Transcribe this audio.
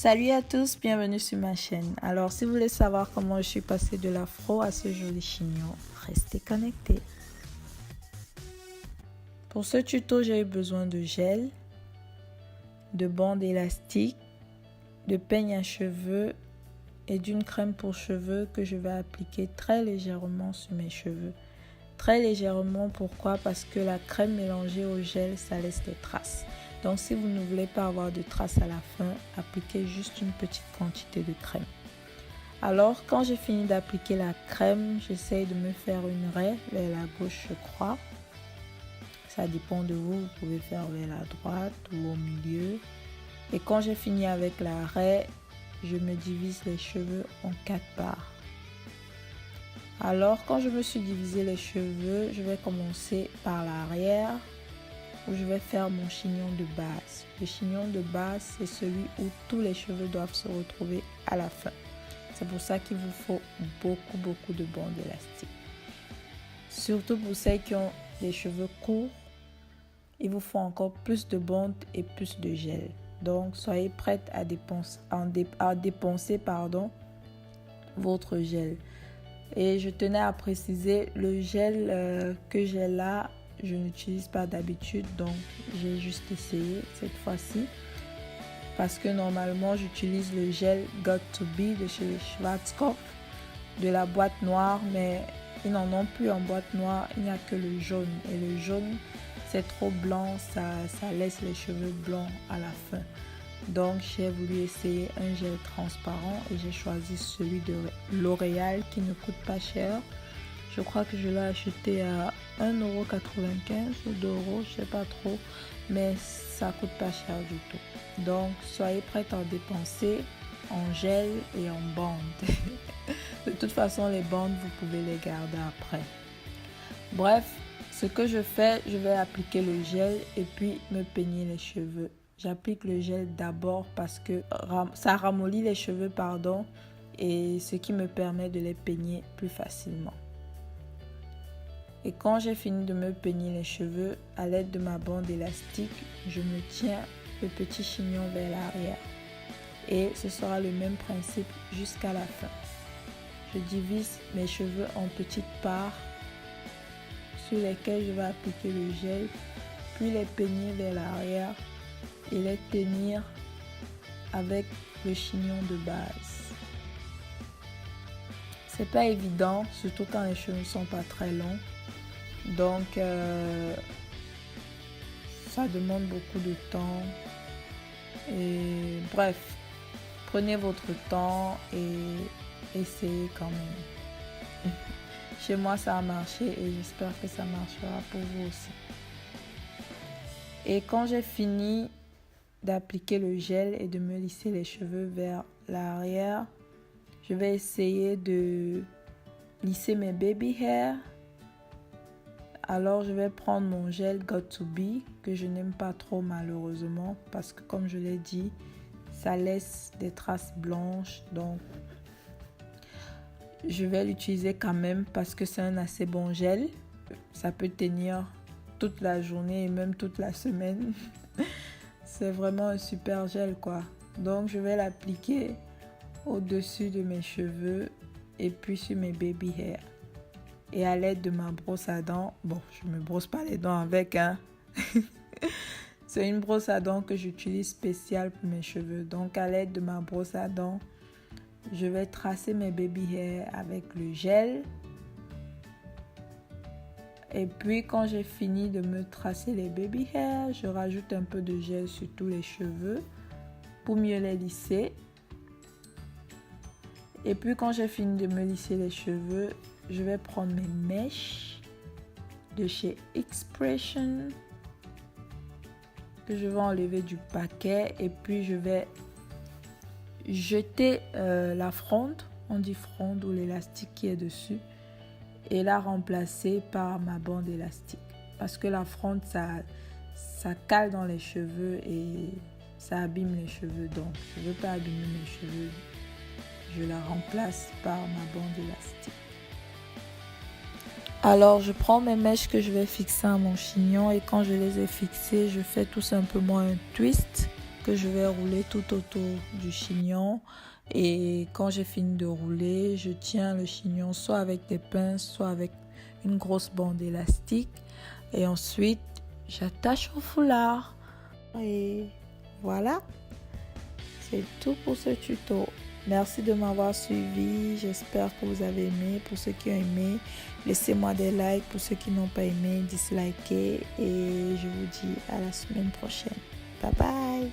Salut à tous, bienvenue sur ma chaîne. Alors si vous voulez savoir comment je suis passée de l'afro à ce joli chignon, restez connectés. Pour ce tuto, j'ai eu besoin de gel, de bandes élastiques, de peigne à cheveux et d'une crème pour cheveux que je vais appliquer très légèrement sur mes cheveux. Très légèrement, pourquoi? Parce que la crème mélangée au gel, ça laisse des traces. Donc si vous ne voulez pas avoir de traces à la fin, appliquez juste une petite quantité de crème. Alors quand j'ai fini d'appliquer la crème, j'essaye de me faire une raie vers la gauche, je crois. Ça dépend de vous, vous pouvez faire vers la droite ou au milieu. Et quand j'ai fini avec la raie, je me divise les cheveux en 4 parts. Alors quand je me suis divisé les cheveux, je vais commencer par l'arrière où je vais faire mon chignon de base. Le chignon de base, c'est celui où tous les cheveux doivent se retrouver à la fin. C'est pour ça qu'il vous faut beaucoup de bandes élastiques. Surtout pour celles qui ont des cheveux courts, il vous faut encore plus de bandes et plus de gel. Donc soyez prête à dépenser votre gel. Et je tenais à préciser, le gel que j'ai là, je n'utilise pas d'habitude, donc j'ai juste essayé cette fois-ci. Parce que normalement, j'utilise le gel Got2b de chez Schwarzkopf, de la boîte noire, mais ils n'en ont plus en boîte noire, il n'y a que le jaune. Et le jaune, c'est trop blanc, ça laisse les cheveux blancs à la fin. Donc j'ai voulu essayer un gel transparent et j'ai choisi celui de L'Oréal qui ne coûte pas cher. Je crois que je l'ai acheté à 1,95€ ou 2€, je sais pas trop, mais ça coûte pas cher du tout. Donc soyez prêts à dépenser en gel et en bandes. De toute façon, les bandes, vous pouvez les garder après. Bref, ce que je fais, je vais appliquer le gel et puis me peigner les cheveux. J'applique le gel d'abord parce que ça ramollit les cheveux, et ce qui me permet de les peigner plus facilement. Et quand j'ai fini de me peigner les cheveux, à l'aide de ma bande élastique, je me tiens le petit chignon vers l'arrière. Et ce sera le même principe jusqu'à la fin. Je divise mes cheveux en petites parts sur lesquelles je vais appliquer le gel, puis les peigner vers l'arrière et les tenir avec le chignon de base. C'est pas évident, surtout quand les cheveux ne sont pas très longs. Donc ça demande beaucoup de temps. Et bref, prenez votre temps et essayez quand même. Chez moi ça a marché et j'espère que ça marchera pour vous aussi. Et quand j'ai fini d'appliquer le gel et de me lisser les cheveux vers l'arrière, je vais essayer de lisser mes baby hair. Alors je vais prendre mon gel Got2b que je n'aime pas trop malheureusement parce que comme je l'ai dit, ça laisse des traces blanches, donc je vais l'utiliser quand même parce que c'est un assez bon gel. Ça peut tenir toute la journée et même toute la semaine. C'est vraiment un super gel quoi. Donc je vais l'appliquer au-dessus de mes cheveux et puis sur mes baby hair. Et à l'aide de ma brosse à dents, bon, je ne me brosse pas les dents avec, hein. C'est une brosse à dents que j'utilise spéciale pour mes cheveux. Donc à l'aide de ma brosse à dents, je vais tracer mes baby hair avec le gel. Et puis quand j'ai fini de me tracer les baby hair, je rajoute un peu de gel sur tous les cheveux pour mieux les lisser. Et puis quand j'ai fini de me lisser les cheveux, je vais prendre mes mèches de chez Expression que je vais enlever du paquet et puis je vais jeter la fronde, on dit fronde ou l'élastique qui est dessus, et la remplacer par ma bande élastique parce que la fronde ça cale dans les cheveux et ça abîme les cheveux, donc je ne veux pas abîmer mes cheveux, je la remplace par ma bande élastique. Alors je prends mes mèches que je vais fixer à mon chignon et quand je les ai fixées, je fais tout simplement un twist que je vais rouler tout autour du chignon. Et quand j'ai fini de rouler, je tiens le chignon soit avec des pinces, soit avec une grosse bande élastique. Et ensuite, j'attache au foulard. Et voilà, c'est tout pour ce tuto. Merci de m'avoir suivi. J'espère que vous avez aimé. Pour ceux qui ont aimé, laissez-moi des likes. Pour ceux qui n'ont pas aimé, dislikez. Et je vous dis à la semaine prochaine. Bye bye.